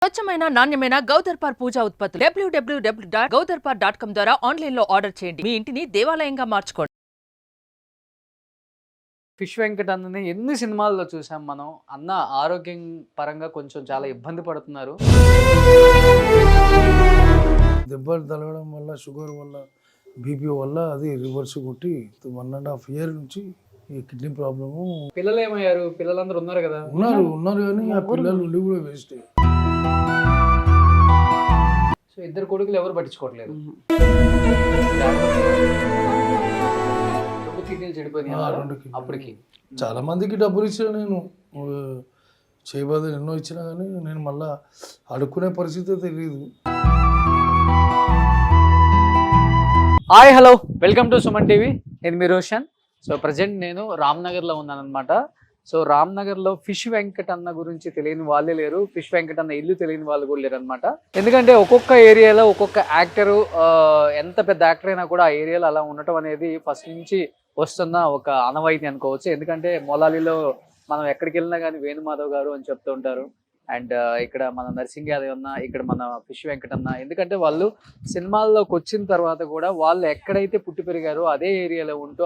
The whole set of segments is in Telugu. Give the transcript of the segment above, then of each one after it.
స్వచ్ఛమైన నాణ్యమైన గౌదర్పార్ పూజా ఉత్పత్తులు www.gaudarpar.com ద్వారా ఆన్లైన్ లో ఆర్డర్ చేయండి. మీ ఇంటిని దేవాలయంగా మార్చుకోండి. ఫిష్ వెంకట్ అన్నని ఎన్ని సినిమాల్లో చూసాం మనం. అన్న ఆరోగ్యం పరంగా కొంచెం చాలా ఇబ్బంది పడుతున్నారు. దెబ్బలు తగలడం వల్ల, షుగర్ వల్ల, బీపీ వల్ల అది రివర్స్ కొట్టి 1.5 year నుంచి ఈ కిడ్నీ ప్రాబ్లము. పిల్లలు ఏమయ్యారు? పిల్లలందరూ ఉన్నారు కదా? ఉన్నారు కానీ ఆ పిల్లలు ఉండి కూడా వేస్ట్. సో ఇద్దరు కొడుకులు ఎవరు పట్టించుకోవట్లేదు. రెండు కిడ్నీలు చెడిపోయినాయి అప్పటికి. చాలా మందికి డబ్బులు ఇచ్చిన నేను చేయబోదు ఎన్నో ఇచ్చినా కానీ నేను మళ్ళా అడుక్కునే పరిస్థితి తెలియదు. Hi hello, welcome to Suman TV. నేను మీ రోషన్. సో ప్రజెంట్ నేను రామ్నగర్లో ఉన్నాను అనమాట. సో రామ్నగర్లో ఫిష్ వెంకట్ అన్న గురించి తెలియని వాళ్ళే లేరు, ఫిష్ వెంకట్ అన్న ఇల్లు తెలియని వాళ్ళు కూడా లేరు అనమాట. ఎందుకంటే ఒక్కొక్క ఏరియాలో ఒక్కొక్క యాక్టరు, ఎంత పెద్ద యాక్టర్ అయినా కూడా ఆ ఏరియాలో అలా ఉండటం అనేది ఫస్ట్ నుంచి వస్తున్న ఒక ఆనవాయితీ అనుకోవచ్చు. ఎందుకంటే మొలాలిలో మనం ఎక్కడికి వెళ్ళినా కానీ వేణుమాధవ్ గారు అని చెప్తూ ఉంటారు. అండ్ ఇక్కడ మన నర్సింగ్ యాదవ్ అన్న, ఇక్కడ మన ఫిష్ వెంకట్ అన్న. ఎందుకంటే వాళ్ళు సినిమాల్లోకి వచ్చిన తర్వాత కూడా వాళ్ళు ఎక్కడైతే పుట్టి పెరిగారో అదే ఏరియాలో ఉంటూ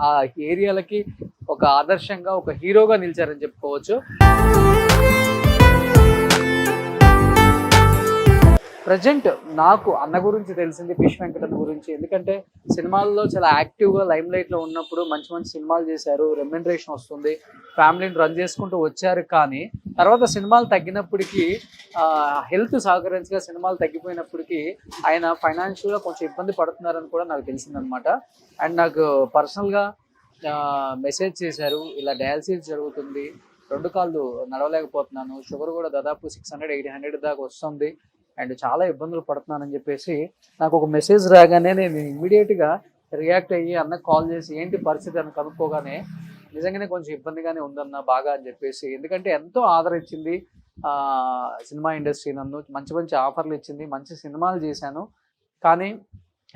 ఆ ఏరియాలకి ఒక ఆదర్శంగా, ఒక హీరోగా నిలిచారని చెప్పుకోవచ్చు. ప్రజెంట్ నాకు అన్న గురించి తెలిసింది ఫిష్ వెంకట్ అన్న గురించి. ఎందుకంటే సినిమాల్లో చాలా యాక్టివ్గా లైమ్ లైట్లో ఉన్నప్పుడు మంచి మంచి సినిమాలు చేశారు, రెమ్యునరేషన్ వస్తుంది, ఫ్యామిలీని రన్ చేసుకుంటూ వచ్చారు. కానీ తర్వాత సినిమాలు తగ్గినప్పటికీ, హెల్త్ సహకరించగా సినిమాలు తగ్గిపోయినప్పటికీ ఆయన ఫైనాన్షియల్గా కొంచెం ఇబ్బంది పడుతున్నారని కూడా నాకు తెలిసిందనమాట. అండ్ నాకు పర్సనల్గా మెసేజ్ చేశారు, ఇలా డయాలసిస్ జరుగుతుంది, 2 కాళ్ళు నడవలేకపోతున్నాను, షుగర్ కూడా దాదాపు 600-800 దాకా వస్తుంది, అండ్ చాలా ఇబ్బందులు పడుతున్నానని చెప్పేసి నాకు ఒక మెసేజ్ రాగానే నేను ఇమ్మీడియట్గా రియాక్ట్ అయ్యి అన్నకు కాల్ చేసి ఏంటి పరిస్థితి అని కనుక్కోగానే నిజంగానే కొంచెం ఇబ్బందిగానే ఉందన్న బాగా అని చెప్పేసి. ఎందుకంటే ఎంతో ఆదరించింది సినిమా ఇండస్ట్రీ, నన్ను మంచి మంచి ఆఫర్లు ఇచ్చింది, మంచి సినిమాలు చేశాను. కానీ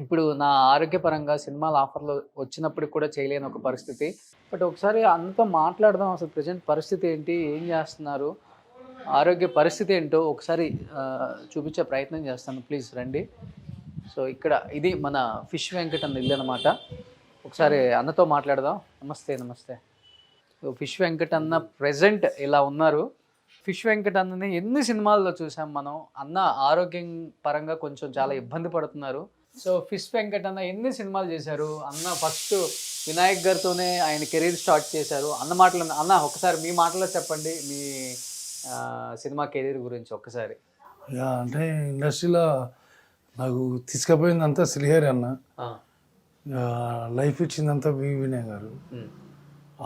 ఇప్పుడు నా ఆరోగ్యపరంగా సినిమాల ఆఫర్లు వచ్చినప్పటికి కూడా చేయలేని ఒక పరిస్థితి. బట్ ఒకసారి అన్నతో మాట్లాడదాం, అసలు ప్రజెంట్ పరిస్థితి ఏంటి, ఏం చేస్తున్నారు, ఆరోగ్య పరిస్థితి ఏంటో ఒకసారి చూపించే ప్రయత్నం చేస్తాను. ప్లీజ్ రండి. సో ఇక్కడ ఇది మన ఫిష్ వెంకట్ అన్న ఇల్లు అనమాట. ఒకసారి అన్నతో మాట్లాడదాం. నమస్తే. నమస్తే. సో ఫిష్ వెంకట్ అన్న ప్రెజెంట్ ఇలా ఉన్నారు. ఫిష్ వెంకట్ అన్నని ఎన్ని సినిమాల్లో చూసాం మనం. అన్న ఆరోగ్యం పరంగా కొంచెం చాలా ఇబ్బంది పడుతున్నారు. సో ఫిష్ వెంకట్ అన్న ఎన్ని సినిమాలు చేశారు. అన్న ఫస్ట్ వినాయక్ గారితోనే ఆయన కెరీర్ స్టార్ట్ చేశారు. అన్న మాటలు అన్న ఒకసారి మీ మాటలో చెప్పండి మీ సినిమా కెరీర్ గురించి ఒక్కసారి. అంటే ఇండస్ట్రీలో నాకు తీసుకుపోయిందంతా శ్రీహరి అన్న, లైఫ్ ఇచ్చిందంతా వినయ్ గారు.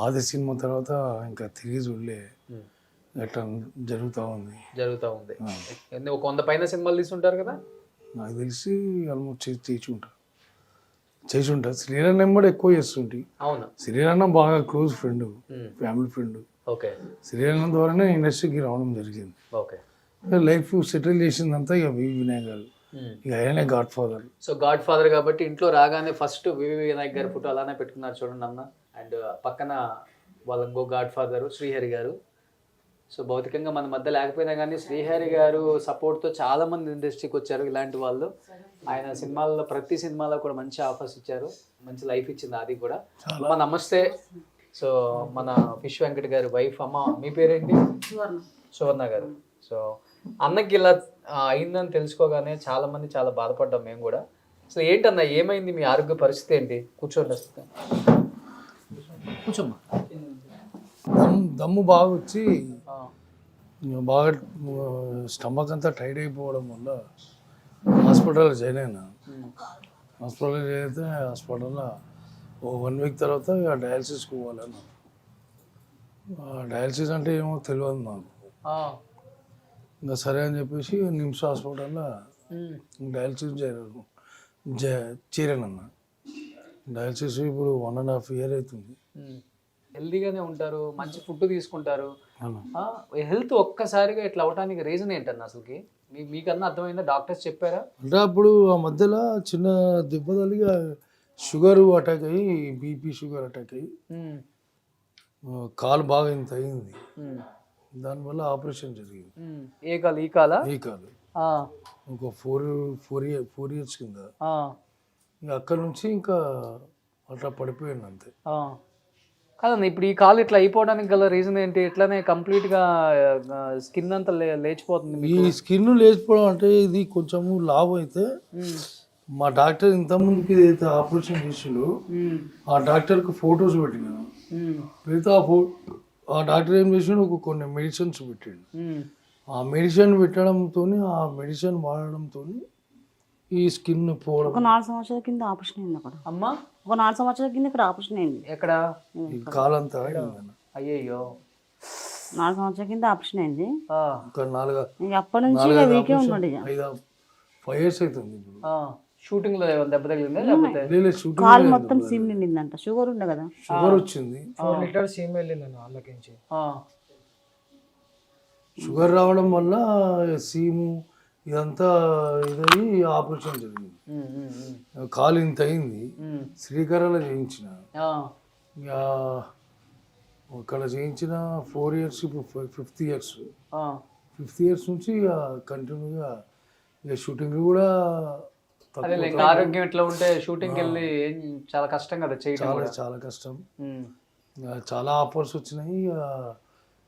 ఆది సినిమా తర్వాత ఇంకా తిరిగి చూడలే, అట్లా జరుగుతూ ఉంది. ఒక 100 పైన సినిమాలు తీసుంటారు కదా నాకు తెలిసి. ఆల్మోస్ట్ చేసి ఉంటా. శ్రీరన్న కూడా ఎక్కువ చేస్తుంటే. అవును, శ్రీరన్న బాగా close friend, family friend. Okay. శ్రీరన్న ద్వారానే ఇండస్ట్రీకి రావడం జరిగింది. ఓకే. లైఫ్ సెటిల్ చేసిందంతా ఇక వినయ్ గారు, ఇక ఆయనే God father. So God father కాబట్టి ఇంట్లో రాగానే ఫస్ట్ వినాయక్ గారి ఫోటో అలానే పెట్టుకున్నారు చూడండి అన్న. అండ్ పక్కన వాళ్ళ ఇంకో గాడ్ ఫాదర్ శ్రీహరి గారు. సో భౌతికంగా మన మధ్య లేకపోయినా కానీ శ్రీహరి గారు సపోర్ట్తో చాలా మంది ఇండస్ట్రీకి వచ్చారు. ఇలాంటి వాళ్ళు ఆయన సినిమాల్లో ప్రతి సినిమాలో కూడా మంచి ఆఫర్స్ ఇచ్చారు, మంచి లైఫ్ ఇచ్చింది అది కూడా. అమ్మ నమస్తే. సో మన ఫిష్ వెంకట్ గారి వైఫ్. అమ్మ మీ పేరేంటి? సువర్ణ గారు. సో అన్నకి ఇలా అయిందని తెలుసుకోగానే చాలా మంది చాలా బాధపడ్డాం మేము కూడా. సో ఏంటన్నా ఏమైంది, మీ ఆరోగ్య పరిస్థితి ఏంటి? కూర్చోండి. కూర్చోమ్మా. దమ్ము బాగా వచ్చి బాగా స్టమక్ అంతా టైట్ అయిపోవడం వల్ల హాస్పిటల్లో జాయిన్ అయినా. హాస్పిటల్లో జాయిన్ అయితే హాస్పిటల్లో 1 week తర్వాత డయాలసిస్కి పోవాలన్నా. డయాలసిస్ అంటే ఏమో తెలియదు నాకు. ఇంకా సరే అని చెప్పేసి నిమ్స్ హాస్పిటల్లో డయాలసిస్ చేరానన్నా. డయాలసిస్ ఇప్పుడు 1.5 year అవుతుంది. హెల్తీగానే ఉంటారు, మంచి ఫుడ్ తీసుకుంటారు. హెల్త్ ఒక్కసారిగా ఇట్లా అవడానికి రీజన్ ఏంటన్నా అసలుకి? మీకన్నా అర్థమైందా? డాక్టర్స్ చెప్పారా? అంటే అప్పుడు ఆ మధ్యలో చిన్న దెబ్బ తగిలి షుగర్ అటాక్ అయ్యి, బీపీ షుగర్ అటాక్ అయ్యి కాలు బాగా ఇంత అయింది. దానివల్ల ఆపరేషన్ జరిగింది. ఏ కాలు ఈ కాలా? ఈ కాలు ఆ, ఒక ఫోర్ ఇయర్స్ కింద. ఆ, ఇంకా అక్కడ నుంచి ఇంకా అట్లా పడిపోయాను అంతే. ఆ. కాదన్న, ఇప్పుడు ఈ కాలు ఇట్లా అయిపోవడానికి గల రీజన్ ఏంటి? ఇట్లానే కంప్లీట్గా స్కిన్ అంతా లేచిపోతుంది ఈ మీకు. స్కిన్ లేచిపోవడం అంటే ఇది కొంచెము లాభం అయితే ఉమ్, మా డాక్టర్ ఇంతకుముందుకి ఏదైతే ఆపరేషన్ చేసిండో ఆ డాక్టర్కి ఫొటోస్ పెట్టినాను. ఉమ్, పెడితే ఆ డాక్టర్ ఏం చేసిండు, కొన్ని మెడిసిన్స్ పెట్టిండు. ఉమ్. ఆ మెడిసిన్ పెట్టడంతో ఆ మెడిసిన్ వాడడంతో ఈ స్కిన్ పోవడం. ఒక 4 సంవత్సరాల కింద ఆపరేషన్ అయింది అక్కడ. అమ్మా, ఒక 4 సంవత్సరాల కింద ఇక్కడ ఆపరేషన్ అయింది. ఎక్కడ? ఈ కాలంతా అయిందన్న. అయ్యయ్యో. 4 సంవత్సరాల కింద ఆపరేషన్ అయింది. ఆ, ఒక 4 ఇక అప్పటి నుంచి ఇక వీకే ఉన్నాడు. ఇక 5 years అవుతుంది ఇప్పుడు. ఆ. షూటింగ్ లో ఏమైనా దెబ్బ తగిలిందా లేకపోతే? లేదు, షూటింగ్ కాలు మొత్తం సీమ్ నిండిందంట. షుగర్ ఉండే కదా. షుగర్ వచ్చింది. 4 liters సీమ్ వెళ్ళిందన్న వాళ్ళకించి. ఆ, షుగర్ రావడం వల్ల సీము ఇదంతా ఇదయ్యి ఆపరేషన్ జరిగింది. ఉమ్, ఉమ్, ఉమ్, కాలు ఇంత అయింది. ఉమ్. శ్రీకారాలో చేయించిన. ఆ, ఇక అక్కడ చేయించిన 4 years, ఇప్పుడు 5th year. ఆ. 5th year నుంచి ఇక కంటిన్యూగా ఇక షూటింగ్ కూడా అదే ఇంకా ఆరోగ్యం ఎట్లా ఉంటే షూటింగ్కి వెళ్ళి చాలా కష్టం కదా చేయడం చాలా కూడా. చాలా కష్టం. ఉమ్. ఇక చాలా ఆఫర్స్ వచ్చినాయి. ఇక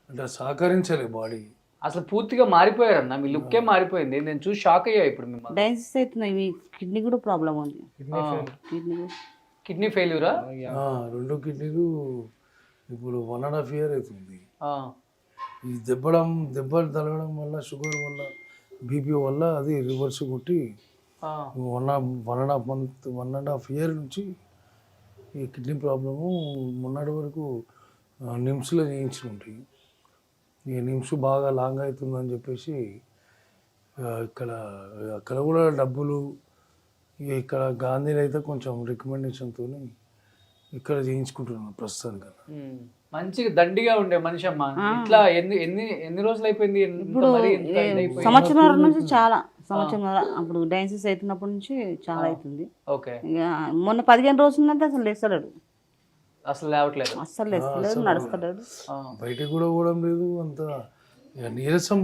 అంటే సహకరించలే బాడీ. అసలు పూర్తిగా మారిపోయారన్న, మీ లుక్కే మారిపోయింది. నేను చూసి షాక్ అయ్యా ఇప్పుడు మిమ్మల్ని. డయాలసిస్ అవుతున్నాయి. మీ కిడ్నీ కూడా ప్రాబ్లం ఉంది. కిడ్నీ కిడ్నీ ఫెయిల్యూరా? 2 కిడ్నీలు ఇప్పుడు 1.5 year అవుతుంది. ఆ, ఈ దెబ్బలు తగలడం వల్ల, షుగర్ వల్ల, బీపీ వల్ల అది రివర్స్ కొట్టి ఆ. 1.5 year నుంచి ఈ కిడ్నీ ప్రాబ్లము మొన్నటి వరకు నిమ్స్లో చేయించి ఉంటాయి. ఈ నిమ్స్ బాగా లాంగ్ అవుతుందని చెప్పేసి అక్కడ కూడా డబ్బులు, ఇక్కడ గాంధీలో అయితే కొంచెం రికమెండేషన్తో ఇక్కడ చేయించుకుంటున్నాను ప్రస్తుతానికి. ఉమ్. మంచిగా దండిగా ఉండే మనిషి అమ్మ. ఇట్లా ఎన్ని ఎన్ని ఎన్ని రోజులు అయిపోయింది? ఇప్పుడు సంవత్సరం నుంచి చాలా సంవత్సరం అప్పుడు డయాలసిస్ అవుతున్నప్పటి నుంచి చాలా అవుతుంది. ఓకే. ఇక మొన్న 15 రోజుల నుంచి అసలు లేస్తలేడు. అసలు లేవట్లేదు. అస్సలు లేస్తలేడు, నడుస్తలేడు. బయటికి కూడా పోవడం లేదు. అంత నీరసం,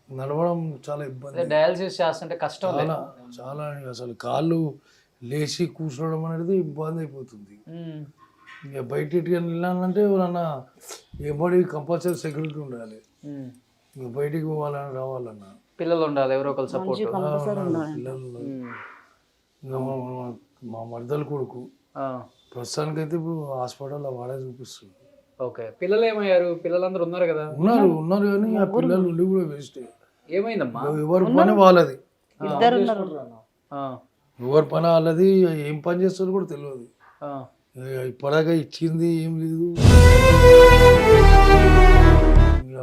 నడవడం చాలా ఇబ్బంది. డయాలసిస్ చేస్తుంటే కష్టం లేదు. చాలా చాలా అసలు కాళ్ళు లేచి కూర్చోవడం అనేది ఇబ్బంది అయిపోతుంది. ఉమ్. ఇక బయటికి వెళ్ళాలంటే ఎవరన్నా ఏబడి కంపల్సరీ సెక్యూరిటీ ఉండాలి. ఉమ్. ఇక బయటికి పోవాలని రావాలన్నా పిల్లలు ఉండాలి, ఎవరో ఒకరు సపోర్ట్. కంపల్సరీ ఉండాలి. పిల్లలు ఇంకా మా మర్దలు కొడుకు ప్రస్తుతానికి అయితే ఇప్పుడు హాస్పిటల్లో వాడే చూపిస్తుంది. ఓకే. పిల్లలు ఏమయ్యారు? పిల్లలందరూ ఉన్నారు కదా? ఉన్నారు కానీ ఆ పిల్లలు ఉండి కూడా వేస్ట్. ఏమైందమ్మా? ఎవరి పని వాళ్ళది. ఇద్దరు ఉన్నారు. ఆ, ఎవరి పని వాళ్ళది. ఏం పని చేస్తారో కూడా తెలియదు. ఆ. ఇప్పటిదాకా ఇచ్చింది ఏం లేదు.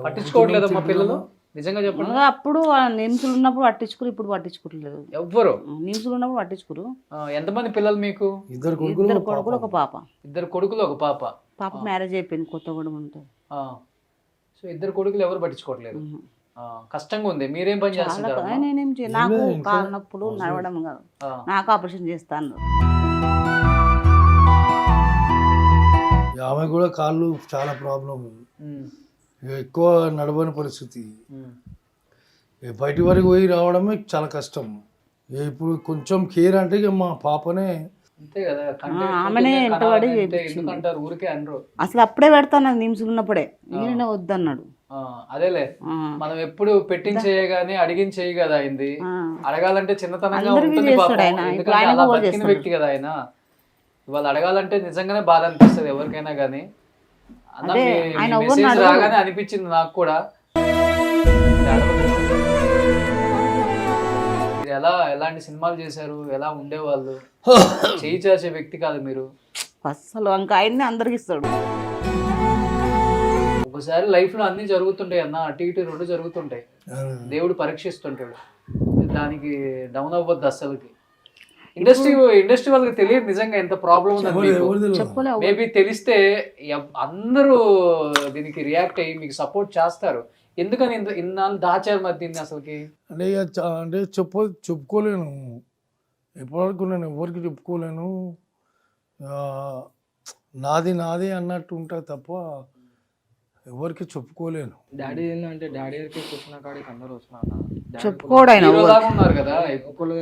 పట్టించుకోవట్లేదమ్మా పిల్లలు? నిజంగా చెప్పండి. ఇంకా అప్పుడు నిమ్స్లు ఉన్నప్పుడు పట్టించుకురు, ఇప్పుడు పట్టించుకోవట్లేదు. ఎవ్వరు? నిమ్స్లు ఉన్నప్పుడు పట్టించుకురు. ఎంతమంది పిల్లలు మీకు? 2 ఇద్దరు కొడుకులు, ఒక పాప. 2 కొడుకులు, ఒక పాప. పాప మ్యారేజ్ అయిపోయింది, కొత్తగూడెం ఉంటుంది. సో 2 కొడుకులు ఎవరు పట్టించుకోవట్లేదు. కష్టంగా ఉంది. మీరేం పని చేస్తుంటారు? నేనేం నాకు కాలు నొప్పులు, నడవడం కాదు, నాకు ఆపరేషన్ చేస్తాను. ఆమె కూడా కాళ్ళు చాలా ప్రాబ్లం. ఎక్కువ నడవని పరిస్థితి. బయటి వరకు పోయి రావడమే చాలా కష్టం. ఇప్పుడు కొంచెం కేర్ అంటే ఇక మా పాపనే. అంతే కదా. ఆమెనే ఎంటబడి ఎందుకంటారు ఊరికే అనరు. అసలు అప్పుడే పెడతాను నిమ్స్లు ఉన్నప్పుడే. ఈయన వద్దన్నాడు. అదేలే, మనం ఎప్పుడు పెట్టించేయగానే అడిగించేయి కదా అయింది. అడగాలంటే చిన్నతనంగా ఉంటుంది పాపం. ఎందుకంటే అలా బతికిన వ్యక్తి కదా ఆయన. ఇవాళ అడగాలంటే నిజంగానే బాధ అనిపిస్తుంది ఎవరికైనా కానీ. మెసేజ్ రాగానే అనిపించింది నాకు కూడా. ఎలాంటి సినిమాలు చేశారు? ఎలా ఉండేవాళ్ళు? చేయి చాచే వ్యక్తి కాదు మీరు అసలు. ఇంకా ఆయన్ని అందరికి ఇస్తాడు. ఒకసారి లైఫ్ లో అన్ని జరుగుతుంటాయి అన్న, అటు ఇటు 2 జరుగుతుంటాయి. దేవుడు పరీక్షిస్తుంటాడు. దానికి డౌన్ అవ్వద్దు అస్సలకి. ఇండస్ట్రీ వాళ్ళకి తెలియదు నిజంగా ఎంత ప్రాబ్లం ఉందని. మేబీ తెలిస్తే అందరూ దీనికి రియాక్ట్ అయ్యి మీకు సపోర్ట్ చేస్తారు. ఎందుకని ఇన్నాళ్ళు దాచారు మరి దీన్ని అసలుకి? అంటే చెప్పుకోలేను. ఎప్పటివరకు నేను ఎవరికి చెప్పుకోలేను. నాది అన్నట్టు ఉంటా తప్ప ఎవరికి చెప్పుకోలేను. డాడీ ఏంటంటే డాడీ దగ్గరికి కూర్చున్న కాడికి అందరూ వస్తున్నారు. చెప్పుకోడు ఆయన హీరో ఎవరు. లాగా ఉన్నారు కదా.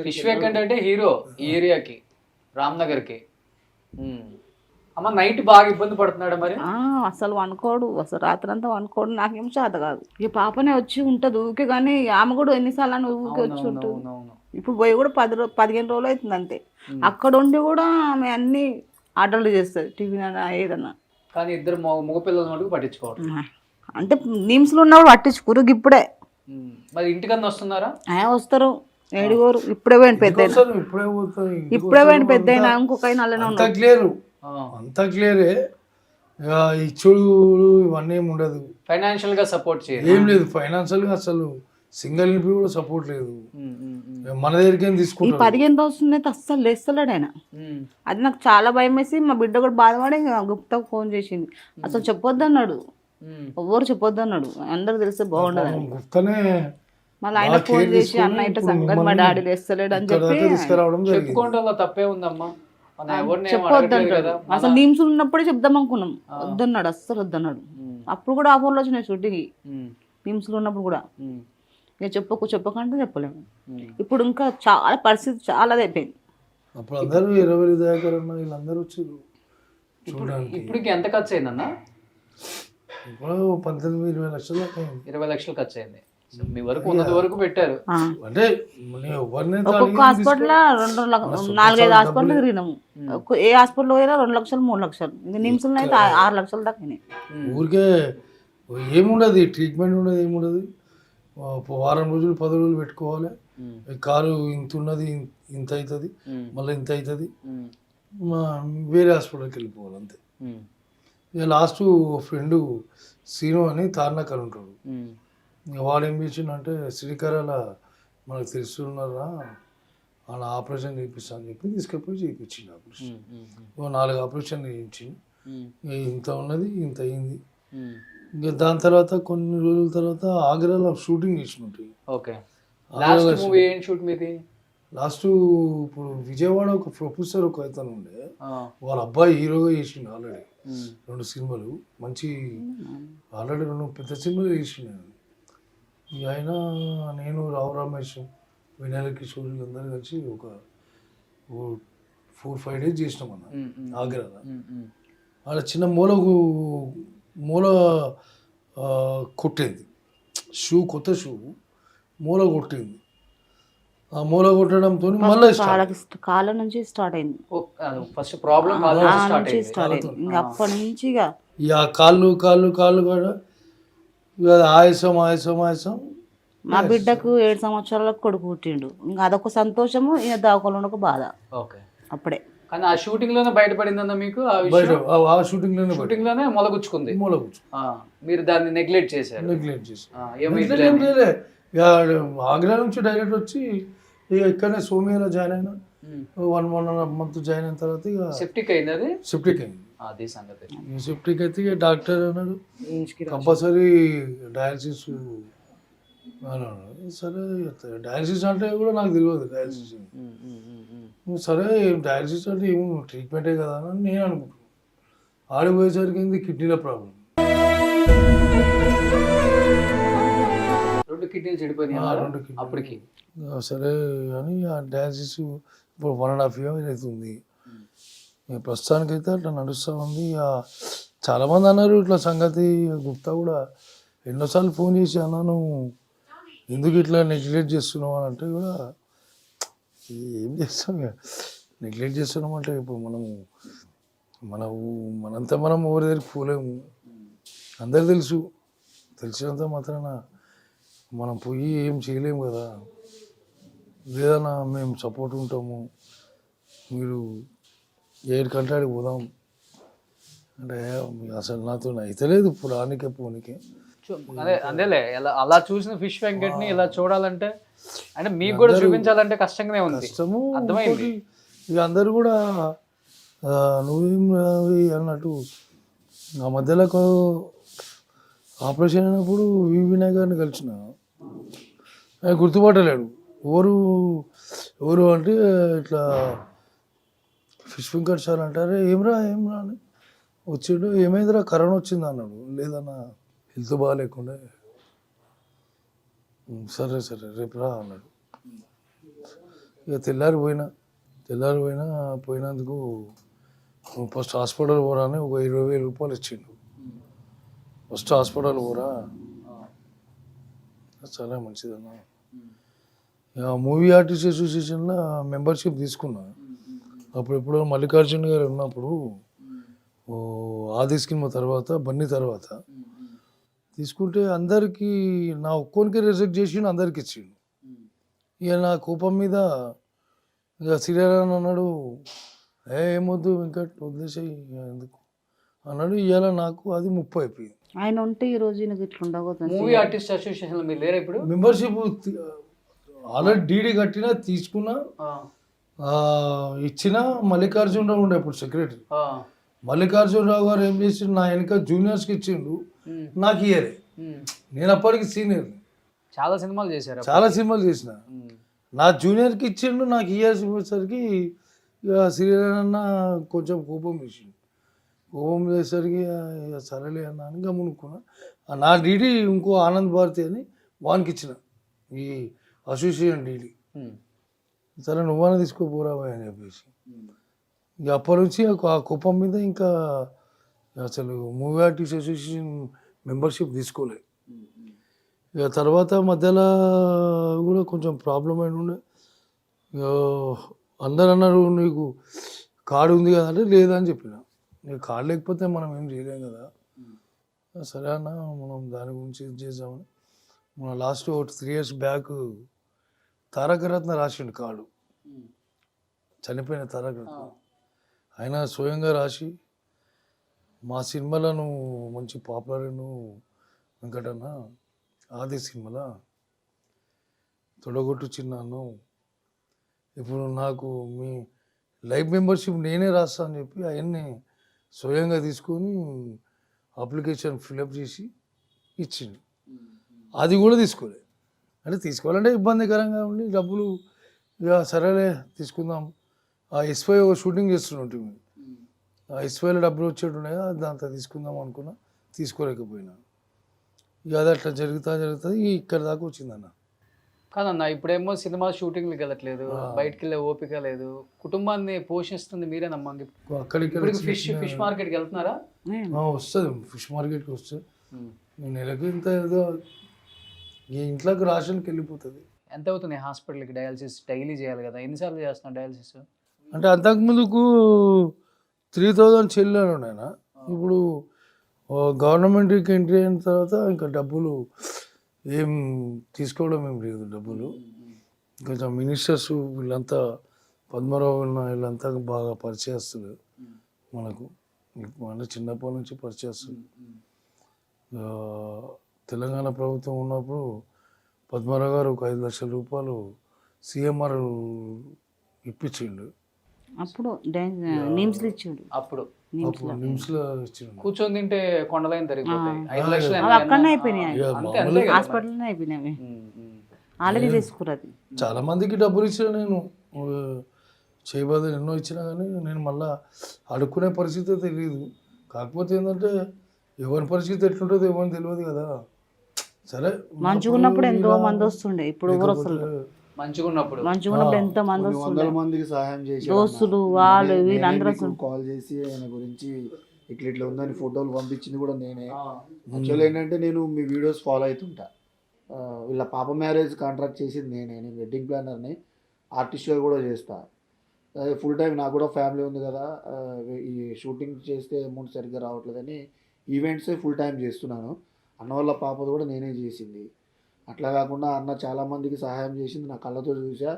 ఫిష్ వెంకట్ అంటే హీరో ఈ ఏరియాకి, రామ్నగర్కి. అమ్మ నైట్ బాగా ఇబ్బంది పడుతున్నాడు మరి. అసలు అనుకోడు, అసలు రాత్రి అంతా అనుకోడు. నాకేం చేత కాదు. ఇక పాపనే వచ్చి ఉంటుంది ఊకే, కానీ ఆమె కూడా ఎన్నిసార్లు అని ఊకే వచ్చి ఉంటుంది. అవునవును. ఇప్పుడు పోయి కూడా 15 రోజులు అవుతుంది అంతే. అక్కడ ఉండి కూడా ఆమె అన్ని ఆర్డర్లు చేస్తుంది, టిఫిన్ అయినా ఏదన్నా. కానీ ఇద్దరు మగపిల్లల మటుకు పట్టించుకోవడం. అంటే నిమ్స్లో ఉన్నప్పుడు పట్టించుకోరు. ఇప్పుడే మరి ఇంటికన్నా వస్తున్నారా? వస్తారు, ఏడుగోరు. ఇప్పుడే పోయింది పెద్ద, ఇప్పుడే పోతారు. ఇప్పుడే పోయింది పెద్ద అయినా. ఇంకొక ఆయన అలానే అంతా ఉన్నాడు. క్లియర్, అంతా క్లియరే. ఇక ఇచ్చుడు ఇవన్నీ ఏమి ఉండదు. ఫైనాన్షియల్ గా సపోర్ట్ చేయాలి, ఏం లేదు. ఫైనాన్షియల్ గా అసలు సింగిల్ ఇంపి కూడా సపోర్ట్ లేదు. మన దగ్గరికి ఏం ఈ తీసుకుంటారు. 15 రోజులు అయితే అస్సలు లేస్తలేడు ఆయన. అది నాకు చాలా భయం వేసి మా బిడ్డ కూడా బాధపడి గుప్తాకు ఫోన్ చేసింది. అసలు చెప్పొద్దు అన్నాడు, ఎవ్వరు చెప్పొద్దు అన్నాడు. అందరికి తెలిస్తే బాగుండదు. గుప్తనే మళ్ళీ ఆయన ఫోన్ చేసి అన్న ఇట్లా సంగతి మా డాడీ లేస్తలేడు అని చెప్పి తీసుకురావడం జరిగింది. చెప్పుకోవడంలో తప్పే ఉందమ్మా. మనం ఎవరిని ఏం చెప్పొద్దు అడగలేదు అంటాడు. కదా. అసలు నిమ్స్ ఉన్నప్పుడే చెప్దాం అనుకున్నాం, వద్దన్నాడు, అస్సలు వద్దన్నాడు. అప్పుడు కూడా ఆఫర్లు వచ్చినాయి షూటింగ్, నిమ్స్లో ఉన్నప్పుడు కూడా. ఇక చెప్పకంటే చెప్పలేము. ఇప్పుడు ఇంకా చాలా పరిస్థితి చాలా అయిపోయింది. అప్పుడు అందరూ 20 దాకా వీళ్ళందరూ వచ్చారు చూడడానికి. ఇప్పటికి ఎంత ఖర్చు అయిందన్న? ఇప్పుడు 18-20 లక్షలు దాకా అయింది. 20 లక్షలు ఖర్చు అయింది. మీ వరకు ఉన్నది వరకు పెట్టారు. అంటే ఎవరిని ఒక్కొక్క హాస్పిటల్ 4-5 హాస్పిటల్ తిరిగినాము. ఏ హాస్పిటల్ పోయినా 2 లక్షలు 3 లక్షలు. ఇంకా నిమ్స్లో అయితే 6 లక్షలు దాకా అయినాయి. ఊరికే ఏముండదు, ట్రీట్మెంట్ ఉండదు, ఏముండదు. వారం రోజులు 10 రోజులు పెట్టుకోవాలి. కాలు ఇంత ఉన్నది, ఇంత అవుతుంది, మళ్ళీ ఇంత అవుతుంది, వేరే హాస్పిటల్కి వెళ్ళిపోవాలి అంతే. ఇక లాస్ట్ ఫ్రెండ్ సీను అని తార్నాకర్ ఉంటాడు. ఇక వాడు ఏం చేసిండంటే శ్రీకరాల మనకు తెలుస్తున్నారా వాళ్ళ ఆపరేషన్ చేయిస్తా అని చెప్పి తీసుకెళ్ళిపోయి చేయించింది ఆపరేషన్. 4 ఆపరేషన్ చేయించి ఇంత ఉన్నది, ఇంత అయింది. ఇంకా దాని తర్వాత కొన్ని రోజుల తర్వాత ఆగ్రాలో షూటింగ్ చేసినట్టు. ఓకే. లాస్ట్ మూవీ ఏం షూట్ మీది? లాస్ట్ ఇప్పుడు విజయవాడ ఒక ప్రొఫెసర్ ఒక అతను ఉండే, వాళ్ళ అబ్బాయి హీరోగా చేసిండు. ఆల్రెడీ 2 సినిమాలు మంచి, ఆల్రెడీ 2 పెద్ద సినిమాలు చేసిండు. ఇక ఆయన, నేను, రావు రమేష్, వినాయక కిషోర్ అందరూ కలిసి ఒక 4-5 డేస్ చేసినాం అన్న ఆగ్రాలో. ఆడ చిన్న మూల కొట్టింది, షూ, కొత్త షూ మూల కొట్టింది. ఆ మూల కొట్టడంతో మళ్ళీ కాళ్ళ నుంచి స్టార్ట్ అయింది. ఫస్ట్ ప్రాబ్లం స్టార్ట్ అయింది. ఇంకా అప్పటి నుంచి ఇక కాళ్ళు కూడా ఇక ఆయాసం. మా బిడ్డకు 7 సంవత్సరాలకు కొడుకు పుట్టిండు. ఇంకా అదొక సంతోషము, ఇక దావకంలో ఒక బాధ. ఓకే. అప్పుడే కానీ ఆ షూటింగ్ లోనే బయటపడిందన్న మీకు? ఆ షూటింగ్ లోనే మొలగుచ్చుకుంది. మీరు దాన్ని నెగ్లెక్ట్ చేశారు. ఆగ్రా నుంచి డైరెక్ట్ వచ్చి ఇక ఇక్కడనే సోమియాలో జాయిన్ అయినా. 1.5 month జాయిన్ అయిన తర్వాత ఇక సెప్టిక్ అయింది. అది సెప్టిక్ అయింది. అదే సంగతి. సెప్టిక్ అయితే ఇక డాక్టర్ అన్నాడు కంపల్సరీ డయాలసిస్ అన్నాడు. సరే, డయాలసిస్ అంటే కూడా నాకు తెలియదు డయాలసిస్. సరే, డయాలసిస్ అంటే ఏమో ట్రీట్మెంటే కదా అని నేను అనుకుంటున్నాను. ఆడిపోయేసరికి ఏంది కిడ్నీలో ప్రాబ్లం. 2 కిడ్నీలు చెడిపోయినాయి అప్పటికి. సరే అని ఆ డయాలసిస్ ఇప్పుడు 1.5 years అవుతుంది. ప్రస్తుతానికైతే అట్లా నడుస్తూ ఉంది. చాలామంది అన్నారు ఇట్లా సంగతి. గుప్తా కూడా ఎన్నోసార్లు ఫోన్ చేసి అన్నాను, ఎందుకు ఇట్లా నెగ్లెక్ట్ చేస్తున్నావు అని అంటే కూడా ఏం చేస్తాం, నెగ్లెక్ట్ చేస్తున్నాం అంటే ఇప్పుడు మనంతా మనం ఎవరి దగ్గరికి పోలేము. అందరు తెలిసినంత మాత్రాన మనం పోయి ఏం చేయలేము కదా. లేదన్నా మేము సపోర్ట్ ఉంటాము, మీరు ఏడికంటే ఆడికి పోదాం అంటే అసలు నాతో అయితే లేదు పురానికే పోనీకే. అదేలే, అలా చూసిన ఫిష్ వెంకట్ ని ఇలా చూడాలంటే అంటే మీకు కూడా చూపించాలంటే కష్టంగానే ఉంది. అర్థమైంది. ఇక అందరు కూడా నువ్వేం అన్నట్టు ఆ మధ్యలో ఆపరేషన్ అయినప్పుడు వినాయక్ గారిని కలిసిన, ఆయన గుర్తుపట్టలేడు. ఎవరు అంటే ఇట్లా ఫిష్ వెంకట్ సార్ అంటారే, ఏమ్రా అని వచ్చిండు. ఏమైందిరా కరోనా వచ్చింది అన్నాడు. లేదన్నా హెల్త్ బాగాలేకుండా సరే రేపు రా అన్నాడు. ఇక తెల్లారి పోయినందుకు ఫస్ట్ హాస్పిటల్ పోరా అని ఒక 20,000 రూపాయలు ఇచ్చిండు. ఫస్ట్ హాస్పిటల్ పోరా, చాలా మంచిదన్నా. మూవీ ఆర్టిస్ట్ అసోసియేషన్లో మెంబర్షిప్ తీసుకున్నా. అప్పుడు మల్లికార్జున గారు ఉన్నప్పుడు ఆది సినిమా తర్వాత బన్నీ తర్వాత తీసుకుంటే అందరికీ నా ఒక్కోనికి రిజెక్ట్ చేసి అందరికి ఇచ్చిండు. ఇక నా కోపం మీద ఇక సీరియల్ అన్నాడు, ఏమొద్దు ఇంకా వదిలేసాయి ఎందుకు అన్నాడు. ఇవాళ నాకు అది 30 అయిపోయింది. ఆయన ఉంటే ఈ రోజు నాకు ఇట్లా ఉండబోతుంది. మూవీ ఆర్టిస్ట్ అసోసియేషన్లో మీరు లేరా ఇప్పుడు? మెంబర్షిప్ ఆల్రెడీ డీడీ కట్టినా తీసుకున్నా, ఇచ్చిన. మల్లికార్జునరావు ఉండే అప్పుడు సెక్రటరీ. మల్లికార్జునరావు గారు ఏం చేసిండు, నా వెనక జూనియర్స్కి ఇచ్చిండు, నాకు ఇయ్యలే. నేను అప్పటికి సీనియర్, చాలా సినిమాలు చేశారు, చాలా సినిమాలు చేసిన. నా జూనియర్కి ఇచ్చిండు, నాకు ఇయ్యేసరికి ఇక సీరియల్ అన్న కొంచెం కోపం వేసిండు. కోపం చేసేసరికి సరేలే అన్న అని గమనుకున్నా. నా డీడీ ఇంకో ఆనంద్ భారతి అని వానికి ఇచ్చిన, ఈ అసోసియేషన్ డీడీ. సరే నువ్వన్నా తీసుకోపోరావా అని చెప్పేసి ఇక అప్పటి నుంచి ఆ కుప్పం మీద ఇంకా అసలు మూవీ ఆర్టిస్ట్ అసోసియేషన్ మెంబర్షిప్ తీసుకోలేదు. ఇక తర్వాత మధ్యలో కూడా కొంచెం ప్రాబ్లం అయిన ఉండే. ఇక అందరు అన్నారు నీకు కార్డు ఉంది కదా అంటే లేదని చెప్పిన. నీకు కార్డు లేకపోతే మనం ఏం చేయలేం కదా. సరే అన్న మనం దాని గురించి ఇది చేద్దామని మన లాస్ట్ 3 years బ్యాక్ తారకరత్న రాసిండు కార్డు, చనిపోయిన తారకరత్న. ఆయన స్వయంగా రాసి మా సినిమాలను మంచి పాపులర్ వెంకటన్న ఆది సినిమాలో తొడగొట్టు చిన్నాను, ఇప్పుడు నాకు మీ లైఫ్ మెంబర్షిప్ నేనే రాస్తా అని చెప్పి అవన్నీ స్వయంగా తీసుకొని అప్లికేషన్ ఫిలప్ చేసి ఇచ్చిండు. అది కూడా తీసుకోలేదు. అంటే తీసుకోవాలంటే ఇబ్బందికరంగా ఉండి డబ్బులు ఇక సరేలే తీసుకుందాం. ఆ ఎస్వై ఒక షూటింగ్ చేస్తుంటే ఆ ఎస్వైలో డబ్బులు వచ్చేట్టున్నాయి కదా, దాంతో తీసుకుందాం అనుకున్నా, తీసుకోలేకపోయినా. ఇక అది అట్లా జరుగుతుంది ఇక్కడ దాకా వచ్చిందన్న. కాదన్న ఇప్పుడేమో సినిమా షూటింగ్కి వెళ్ళట్లేదు, బయటకు వెళ్ళే ఓపిక లేదు, కుటుంబాన్ని పోషిస్తుంది మీరేనమ్మా. అక్కడికి ఫిష్ మార్కెట్కి వెళ్తున్నారా? వస్తుంది, ఫిష్ మార్కెట్కి వస్తుంది. నెలకి ఇంత ఏదో ఇంట్లోకి రాషన్కి వెళ్ళిపోతుంది. ఎంత అవుతుంది హాస్పిటల్కి? డయాలసిస్ డైలీ చేయాలి కదా, ఎన్నిసార్లు చేస్తున్నా డయాలసిస్? అంటే అంతకుముందుకు 3,000 చెల్లాను నేను. ఇప్పుడు గవర్నమెంట్కి ఎంట్రీ అయిన తర్వాత ఇంకా డబ్బులు ఏం తీసుకోవడం ఏం లేదు. డబ్బులు కొంచెం మినిస్టర్స్ వీళ్ళంతా పద్మరావు వీళ్ళంతా బాగా పరిచయస్తులు మనకు, అంటే చిన్నప్పటి నుంచి పరిచయస్తులు. తెలంగాణ ప్రభుత్వం ఉన్నప్పుడు పద్మరావు గారు ఒక 5 లక్షల రూపాయలు సిఎంఆర్ ఇప్పించిండు. అప్పుడు నిమ్స్లో ఇచ్చిండు. అప్పుడు నిమ్స్లో ఇచ్చిండు. కూర్చొని తింటే కొండలైన తరిగిపోతాయి. 5 లక్షలు అక్కడనే అయిపోయినాయి, హాస్పిటల్లోనే అయిపోయినాయి. ఆల్రెడీ తీసుకున్నది. చాలా మందికి డబ్బులు ఇచ్చిన నేను, చేయబోదని ఎన్నో ఇచ్చినా కానీ నేను మళ్ళీ అడుక్కునే పరిస్థితి తెలియదు. కాకపోతే ఏంటంటే ఎవరి పరిస్థితి ఎట్లుంటుందో ఎవరిని తెలియదు కదా. సరే మంచిగా ఉన్నప్పుడు ఎంతో మంది వస్తుండే, ఇప్పుడు ఎవరు వస్తుంది? మంచిగా ఉన్నప్పుడు ఎంతో మంది వస్తుండే, 100 మందికి సహాయం చేసి దోస్తులు వాళ్ళు వీళ్ళందరూ కాల్ చేసి ఆయన గురించి ఇట్లా ఉందని ఫోటోలు పంపించింది కూడా నేనే. యాక్చువల్ ఏంటంటే నేను మీ వీడియోస్ ఫాలో అవుతుంటా. వీళ్ళ పాప మ్యారేజ్ కాంట్రాక్ట్ చేసింది నేనే. నేను వెడ్డింగ్ ప్లానర్ని, ఆర్టిస్ట్గా కూడా చేస్తా. ఫుల్ టైం నాకు కూడా ఫ్యామిలీ ఉంది కదా, ఈ షూటింగ్ చేస్తే అమౌంట్ సరిగ్గా రావట్లేదని ఈవెంట్సే ఫుల్ టైం చేస్తున్నాను. అన్న వాళ్ళ పాపది కూడా నేనే చేసింది. అట్లా కాకుండా అన్న చాలామందికి సహాయం చేసింది, నా కళ్ళతో చూసా.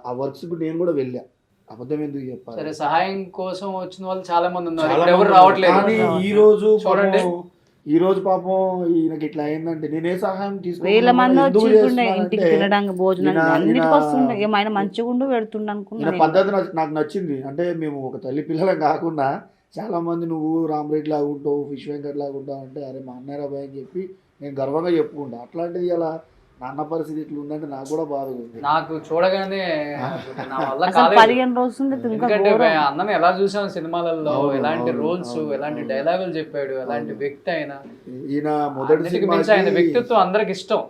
ఆ వర్క్స్కి నేను కూడా వెళ్ళా, అబద్ధం ఎందుకు చెప్పాలి. సరే సహాయం కోసం వచ్చిన వాళ్ళు చాలా మంది ఉన్నారు, ఎవరు రావట్లేదు. కానీ ఈ రోజు పాపం ఈయనకి ఇట్లా అయిందంటే నేనే సహాయం వేల మంది వచ్చి ఇంటికి తినడానికి భోజనం అన్నిటికి వస్తుండే. ఏమైనా మంచిగా ఉండు పెడుతుండ అనుకున్నా. పద్ధతి నాకు నచ్చింది. అంటే మేము ఒక తల్లి పిల్లలం కాకుండా చాలా మంది నువ్వు రామరెడ్డి లాగా ఉంటావు, ఫిష్ వెంకట్ లాగా ఉంటావు అంటే అరే మా అన్నయ్య బాయ్ అని చెప్పి నేను గర్వంగా చెప్పుకుంటా. అట్లాంటిది ఇలా నా అన్న పరిస్థితి ఇట్లా ఉందంటే నాకు కూడా బాధగా ఉంది. నాకు చూడగానే నా వల్ల అసలు కాలేదు. 15 రోజులు ఇంకా ఎందుకంటే ఘోరం. అన్నని ఎలా చూసాం సినిమాలలో, అవును, ఎలాంటి అవును, రోల్స్, అవును, ఎలాంటి అవును. డైలాగులు చెప్పాడు, ఎలాంటి వ్యక్తి అయినా. ఈయన మొదటి అన్నిటికీ మించి ఆయన సినిమాకి వ్యక్తిత్వం అందరికి ఇష్టం.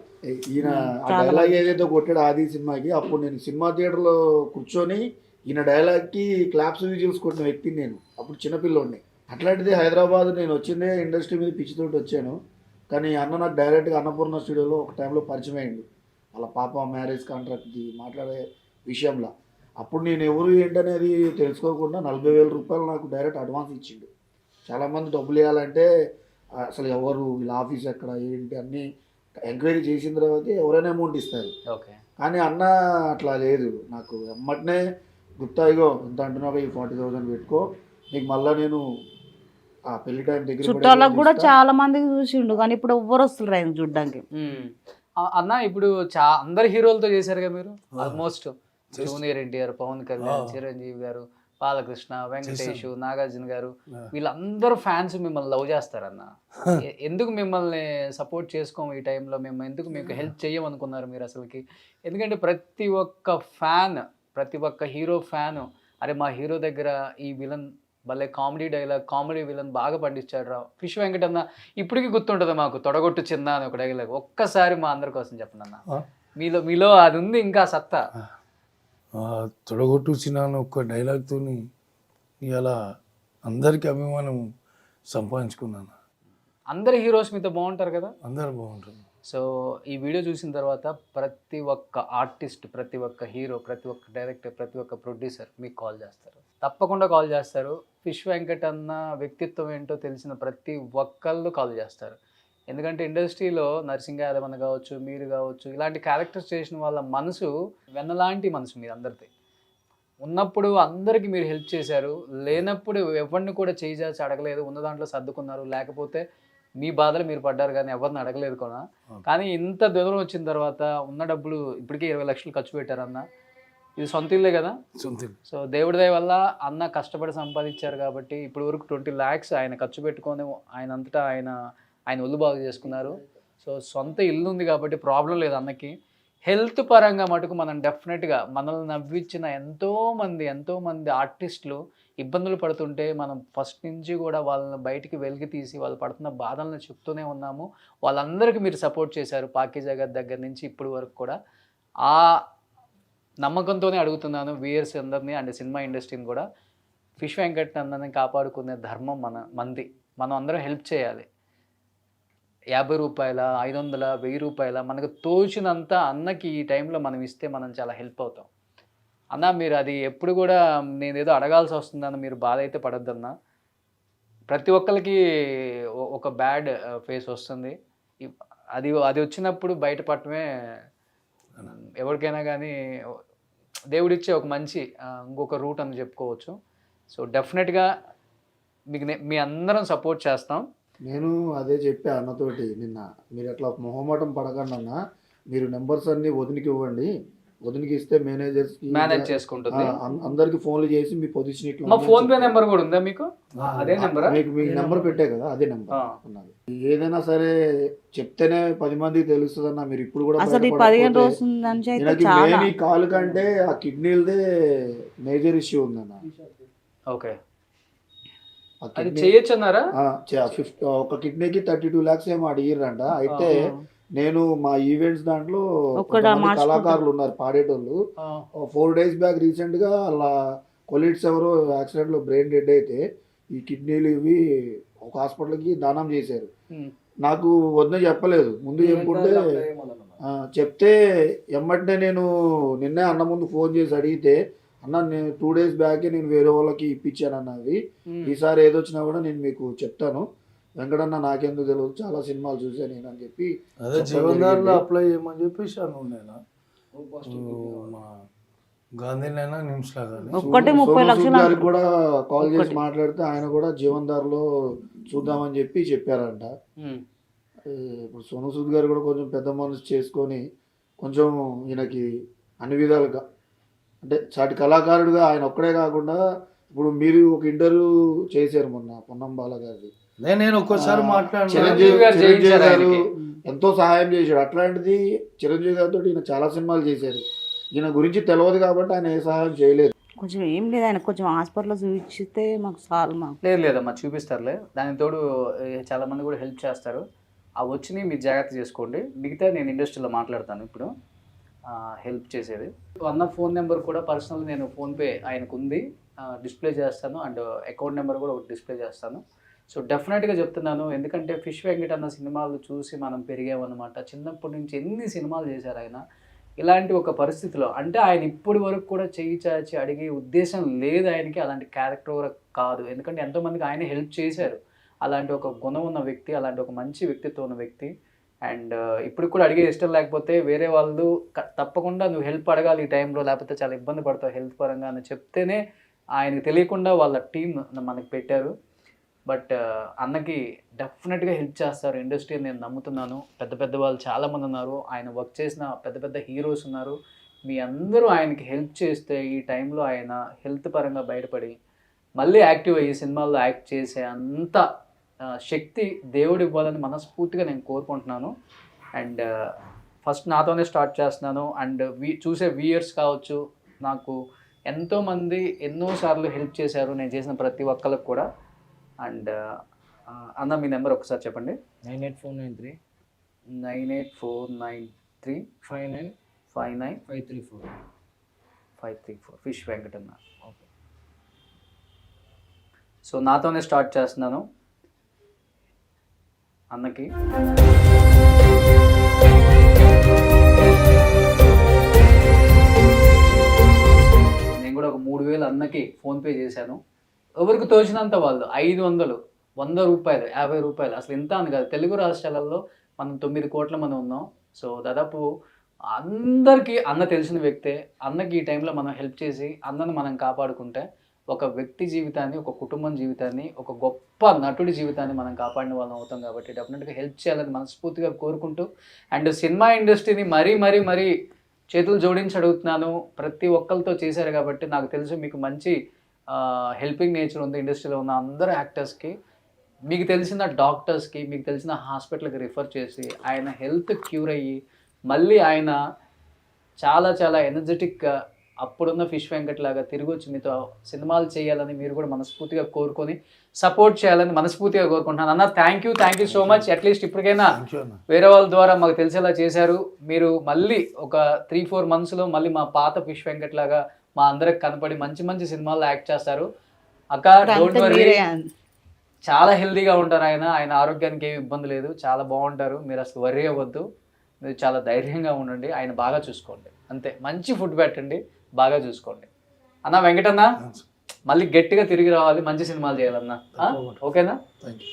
ఈయన ఆ చాలా డైలాగ్ మంది. ఏదైతే కొట్టాడు ఆది సినిమాకి, అప్పుడు నేను సినిమా థియేటర్లో కూర్చొని ఈయన డైలాగ్కి క్లాప్స్ విజువల్స్ కొట్టిన వ్యక్తిని నేను. అప్పుడు చిన్నపిల్లోడిని. అట్లాంటిది హైదరాబాద్ నేను వచ్చిందే ఇండస్ట్రీ మీద పిచ్చితోటి వచ్చాను. కానీ అన్న నాకు డైరెక్ట్గా అన్నపూర్ణ స్టూడియోలో ఒక టైంలో పరిచయం అయ్యిండు. వాళ్ళ పాప మ్యారేజ్ కాంట్రాక్ట్ది మాట్లాడే విషయంలో. అప్పుడు నేను ఎవరు ఏంటనేది తెలుసుకోకుండా 40,000 రూపాయలు నాకు డైరెక్ట్ అడ్వాన్స్ ఇచ్చిండు. చాలామంది డబ్బులు ఇవ్వాలంటే అసలు ఎవరు, వీళ్ళ ఆఫీస్ ఎక్కడ, ఏంటి అన్నీ ఎంక్వైరీ చేసిన తర్వాత ఎవరైనా అమౌంట్ ఇస్తారు. ఓకే. కానీ అన్న అట్లా లేదు. నాకు ఎమ్మటనే గుప్తా ఇగో ఎంత అంటున్నావు, ఈ 40,000 పెట్టుకో, నీకు మళ్ళీ నేను ఆ పెళ్లి టైం దగ్గర చుట్టాలకు కూడా చాలా మందికి చూసిండు, కానీ ఇప్పుడు ఎవ్వరు వస్తున్నారు ఆయన చూడడానికి. అన్న ఇప్పుడు అందరు హీరోలతో చేశారుగా మీరు. ఆల్మోస్ట్ జూనియర్ ఎన్టీఆర్, పవన్ కళ్యాణ్, చిరంజీవి గారు, బాలకృష్ణ, వెంకటేష్, నాగార్జున గారు, వీళ్ళందరూ ఫ్యాన్స్ మిమ్మల్ని లవ్ చేస్తారన్న. ఎందుకు మిమ్మల్ని సపోర్ట్ చేసుకోము ఈ టైంలో, మేము ఎందుకు మీకు హెల్ప్ చేయమనుకున్నారు మీరు అసలుకి? ఎందుకంటే ప్రతి ఒక్క ఫ్యాన్, ప్రతి ఒక్క హీరో ఫ్యాన్, అరే మా హీరో దగ్గర ఈ విలన్ భలే కామెడీ డైలాగ్, కామెడీ విలన్ బాగా పండించాడు రా. ఫిష్ వెంకట్ అన్న ఇప్పటికీ గుర్తుంటుంది మాకు, తొడగొట్టు చిన్న అని ఒక డైలాగ్. ఒక్కసారి మా అందరి కోసం చెప్పండి అన్న. మీలో అది ఉంది ఇంకా సత్తా. తొడగొట్టు చిన్న ఒక్క డైలాగ్తో ఇలా అందరికీ అభిమానం సంపాదించుకున్నాను. అందరు హీరోస్ మీతో బాగుంటారు కదా. అందరూ బాగుంటుంది. సో ఈ వీడియో చూసిన తర్వాత ప్రతి ఒక్క ఆర్టిస్ట్, ప్రతి ఒక్క హీరో, ప్రతి ఒక్క డైరెక్టర్, ప్రతి ఒక్క ప్రొడ్యూసర్ మీకు కాల్ చేస్తారు, తప్పకుండా కాల్ చేస్తారు. ఫిష్ వెంకట్ అన్న వ్యక్తిత్వం ఏంటో తెలిసిన ప్రతి ఒక్కళ్ళు కాల్ చేస్తారు. ఎందుకంటే ఇండస్ట్రీలో నరసింహ యాదవ్ అన్న కావచ్చు, మీరు కావచ్చు, ఇలాంటి క్యారెక్టర్స్ చేసిన వాళ్ళ మనసు వెన్నలాంటి మనసు మీరు అందరిది. ఉన్నప్పుడు అందరికీ మీరు హెల్ప్ చేశారు, లేనప్పుడు ఎవరిని కూడా చేయి చేసి అడగలేదు, ఉన్న దాంట్లో సర్దుకున్నారు. లేకపోతే మీ బాధలు మీరు పడ్డారు కానీ ఎవరిని అడగలేదు కూడా. కానీ ఇంత దూరం వచ్చిన తర్వాత ఉన్న డబ్బులు ఇప్పటికే 20 లక్షలు ఖర్చు పెట్టారన్న. ఇది సొంత ఇల్లే కదా. సో దేవుడి దయ వల్ల అన్న కష్టపడి సంపాదించారు కాబట్టి ఇప్పుడు వరకు 20 lakhs ఆయన ఖర్చు పెట్టుకొని ఆయన అంతటా ఆయన ఒళ్ళు బాగు చేసుకున్నారు. సో సొంత ఇల్లు ఉంది కాబట్టి ప్రాబ్లం లేదు అన్నకి. హెల్త్ పరంగా మటుకు మనం డెఫినెట్గా మనల్ని నవ్వించిన ఎంతోమంది ఆర్టిస్టులు ఇబ్బందులు పడుతుంటే మనం ఫస్ట్ నుంచి కూడా వాళ్ళని బయటికి వెలికి తీసి వాళ్ళు పడుతున్న బాధలను చెప్తూనే ఉన్నాము. వాళ్ళందరికీ మీరు సపోర్ట్ చేశారు, పాకీ జగత్ దగ్గర నుంచి ఇప్పటి వరకు కూడా. ఆ నమ్మకంతోనే అడుగుతున్నాను వ్యూయర్స్ అందరినీ అండ్ సినిమా ఇండస్ట్రీని కూడా. ఫిష్ వెంకట్ అందరిని కాపాడుకునే ధర్మం మనది. మనం అందరం హెల్ప్ చేయాలి. 50 రూపాయల, 500, 1000 రూపాయల మనకు తోచినంత అన్నకి ఈ టైంలో మనం ఇస్తే మనం చాలా హెల్ప్ అవుతాం. అన్న మీరు అది ఎప్పుడు కూడా నేనేదో అడగాల్సి వస్తుందన్న మీరు బాధ అయితే పడొద్దన్న. ప్రతి ఒక్కరికి ఒక బ్యాడ్ ఫేస్ వస్తుంది. అది వచ్చినప్పుడు బయటపడటమే ఎవరికైనా కానీ దేవుడిచ్చే ఒక మంచి ఇంకొక రూట్ అని చెప్పుకోవచ్చు. సో డెఫినెట్గా మీకు మీ అందరం సపోర్ట్ చేస్తాం. నేను అదే చెప్పా అన్నతోటి నిన్న, మీరు అట్లా మొహమాటం పడకండి అన్న, మీరు నెంబర్స్ అన్ని వదినికి ఇవ్వండి, వదినికి ఇస్తే మేనేజ్ చేసుకుంటుంది. అందరికి ఫోన్లు చేసి మీ పొజిషన్ ఇట్లా. మా ఫోన్ పే నెంబర్ కూడా ఉందా మీకు? అదే నెంబర్ మీకు మీ నెంబర్ పెట్టే కదా, అదే నెంబర్ ఉన్నది. ఏదైనా సరే చెప్తేనే 10 మందికి తెలుస్తుంది అన్న. మీరు ఇప్పుడు కూడా అసలు 15 రోజుల నుంచి అయితే చాలా కాలు కంటే ఆ కిడ్నీలదే మేజర్ ఇష్యూ ఉందన్న. ఓకే, అది చేయొచ్చు అన్నారా? ఒక కిడ్నీకి 32 lakhs ఏమో అడిగిరంట. అయితే నేను మా ఈవెంట్స్ దాంట్లో కళాకారులు ఉన్నారు పాడేటోళ్ళు. 4 days బ్యాక్ రీసెంట్ గా అలా కొలీగ్స్ ఎవరో యాక్సిడెంట్ లో బ్రెయిన్ డెడ్ అయితే ఈ కిడ్నీలు ఇవి ఒక హాస్పిటల్కి దానం చేశారు. నాకు వద్ద చెప్పలేదు, ముందు చెప్పుకుంటే చెప్తే ఎమ్మటనే నేను నిన్నే అన్న ముందు ఫోన్ చేసి అడిగితే, అన్న నేను 2 days బ్యాకే నేను వేరే వాళ్ళకి ఇప్పించాను అన్నది, ఈసారి ఏదొచ్చినా కూడా నేను మీకు చెప్తాను, వెంకటన్న నాకెందుకు తెలియదు, చాలా సినిమాలు చూసాను నేను అని చెప్పి అదే జీవనదారులో అప్లై చేయమని చెప్పేసి నేను మా గాంధీనైనా నిమ్స్లా కానీ ఒక్కటే 30 లక్షలు గారికి కూడా కాల్ చేసి మాట్లాడితే ఆయన కూడా జీవనదారులో చూద్దామని చెప్పారంట. ఇప్పుడు సోను సూద్ గారు కూడా కొంచెం పెద్ద మనసు చేసుకొని కొంచెం ఈయనకి అన్ని విధాలుగా, అంటే చాటి కళాకారుడిగా ఆయన ఒక్కడే కాకుండా, ఇప్పుడు మీరు ఒక ఇంటర్వ్యూ చేశారు మొన్న పొన్నం బాల గారిది, నేను ఒక్కోసారి మాట్లాడినా చిరంజీవి గారు చిరంజీవి చేయించారు గారు ఆయనకి. ఎంతో సహాయం చేశాడు. అట్లాంటిది చిరంజీవి గారితో ఈయన చాలా సినిమాలు చేశారు. ఈయన గురించి తెలియదు కాబట్టి ఆయన ఏ సహాయం చేయలేదు. కొంచెం ఏం లేదు, ఆయన కొంచెం హాస్పిటల్లో చూపించితే మాకు చాలు. మాకు లేదమ్మా, చూపిస్తారులే. దానికి తోడు చాలా మంది కూడా హెల్ప్ చేస్తారు. ఆ వచ్చినాయి మీరు జాగ్రత్త చేసుకోండి. మిగతా నేను ఇండస్ట్రీలో మాట్లాడతాను ఇప్పుడు హెల్ప్ చేసేది. అన్న ఫోన్ నెంబర్ కూడా పర్సనల్ నేను ఫోన్పే ఆయనకు ఉంది, డిస్ప్లే చేస్తాను. అండ్ అకౌంట్ నెంబర్ కూడా ఒకటి డిస్ప్లే చేస్తాను. సో డెఫినెట్గా చెప్తున్నాను, ఎందుకంటే ఫిష్ వెంకట్ అన్న సినిమాలు చూసి మనం పెరిగామన్నమాట. చిన్నప్పటి నుంచి ఎన్ని సినిమాలు చేశారు ఆయన. ఇలాంటి ఒక పరిస్థితిలో అంటే ఆయన ఇప్పటి వరకు కూడా చెయ్యి చాచి అడిగే ఉద్దేశం లేదు ఆయనకి. అలాంటి క్యారెక్టర్ కాదు, ఎందుకంటే ఎంతోమందికి ఆయన హెల్ప్ చేశారు. అలాంటి ఒక గుణం ఉన్న వ్యక్తి, అలాంటి ఒక మంచి వ్యక్తిత్వం ఉన్న వ్యక్తి. అండ్ ఇప్పుడు కూడా అడిగే ఇష్టం లేకపోతే వేరే వాళ్ళు తప్పకుండా నువ్వు హెల్ప్ అడగాలి ఈ టైంలో, లేకపోతే చాలా ఇబ్బంది పడతావు హెల్త్ పరంగా అని చెప్తేనే ఆయనకు తెలియకుండా వాళ్ళ టీం మనకి పెట్టారు. బట్ అన్నకి డెఫినెట్గా హెల్ప్ చేస్తారు ఇండస్ట్రీ, నేను నమ్ముతున్నాను. పెద్ద పెద్ద వాళ్ళు చాలామంది ఉన్నారు, ఆయన వర్క్ చేసిన పెద్ద పెద్ద హీరోస్ ఉన్నారు. మీ అందరూ ఆయనకి హెల్ప్ చేస్తే ఈ టైంలో ఆయన హెల్త్ పరంగా బయటపడి మళ్ళీ యాక్టివ్ అయ్యి సినిమాల్లో యాక్ట్ చేసే అంత శక్తి దేవుడు ఇవ్వాలని మనస్ఫూర్తిగా నేను కోరుకుంటున్నాను. అండ్ ఫస్ట్ నాతోనే స్టార్ట్ చేస్తున్నాను. అండ్ చూసే వ్యూయర్స్ కావచ్చు, నాకు ఎంతోమంది ఎన్నోసార్లు హెల్ప్ చేశారు నేను చేసిన ప్రతి ఒక్కరికి కూడా. అండ్ అన్న మీ నెంబర్ ఒకసారి చెప్పండి. 98493 98493 59 59 534. 534 ఫిష్ వెంకట్ అన్న. ఓకే, సో నాతోనే స్టార్ట్ చేస్తున్నాను అన్నకి. నేను కూడా ఒక 3,000 అన్నకి ఫోన్పే చేశాను. ఎవరికి తోచినంత వాళ్ళు 500, 100 రూపాయలు, 50 రూపాయలు, అసలు ఇంత అని కాదు. తెలుగు రాష్ట్రాలలో మనం 9 కోట్ల మంది ఉన్నాం. సో దాదాపు అందరికీ అన్న తెలిసిన వ్యక్తే. అన్నకి ఈ టైంలో మనం హెల్ప్ చేసి అన్నను మనం కాపాడుకుంటే ఒక వ్యక్తి జీవితాన్ని, ఒక కుటుంబం జీవితాన్ని, ఒక గొప్ప నటుడి జీవితాన్ని మనం కాపాడిన వాళ్ళం అవుతాం. కాబట్టి డెఫినెట్గా హెల్ప్ చేయాలని మనస్ఫూర్తిగా కోరుకుంటూ, అండ్ సినిమా ఇండస్ట్రీని మరీ చేతులు జోడించి అడుగుతున్నాను. ప్రతి ఒక్కరితో చేశారు కాబట్టి నాకు తెలుసు మీకు మంచి హెల్పింగ్ నేచర్ ఉంది. ఇండస్ట్రీలో ఉన్న అందరు యాక్టర్స్కి, మీకు తెలిసిన డాక్టర్స్కి, మీకు తెలిసిన హాస్పిటల్కి రిఫర్ చేసి ఆయన హెల్త్ క్యూర్ అయ్యి మళ్ళీ ఆయన చాలా చాలా ఎనర్జెటిక్గా అప్పుడున్న ఫిష్ వెంకట్ లాగా తిరిగి వచ్చి మీతో సినిమాలు చేయాలని మీరు కూడా మనస్ఫూర్తిగా కోరుకొని సపోర్ట్ చేయాలని మనస్ఫూర్తిగా కోరుకుంటున్నాను. అన్న thank you so much. At least ఇప్పటికైనా వేరే వాళ్ళ ద్వారా మాకు తెలిసేలా చేశారు. మీరు మళ్ళీ ఒక 3-4 monthsలో మళ్ళీ మా పాత ఫిష్ వెంకట్ లాగా మా అందరికి కనపడి మంచి మంచి సినిమాల్లో యాక్ట్ చేస్తారు. అక్క డోంట్ వరీ, చాలా హెల్తీగా ఉంటారు. ఆయన ఆరోగ్యానికి ఏమి ఇబ్బంది లేదు, చాలా బాగుంటారు. మీరు అసలు వర్రీ అవ్వద్దు, మీరు చాలా ధైర్యంగా ఉండండి. ఆయన బాగా చూసుకోండి, అంతే. మంచి ఫుడ్ పెట్టండి, బాగా చూసుకోండి. అన్న వెంకటన్న మళ్ళీ గట్టిగా తిరిగి రావాలి, మంచి సినిమాలు చేయాలన్నా. ఓకేనా? Thank you.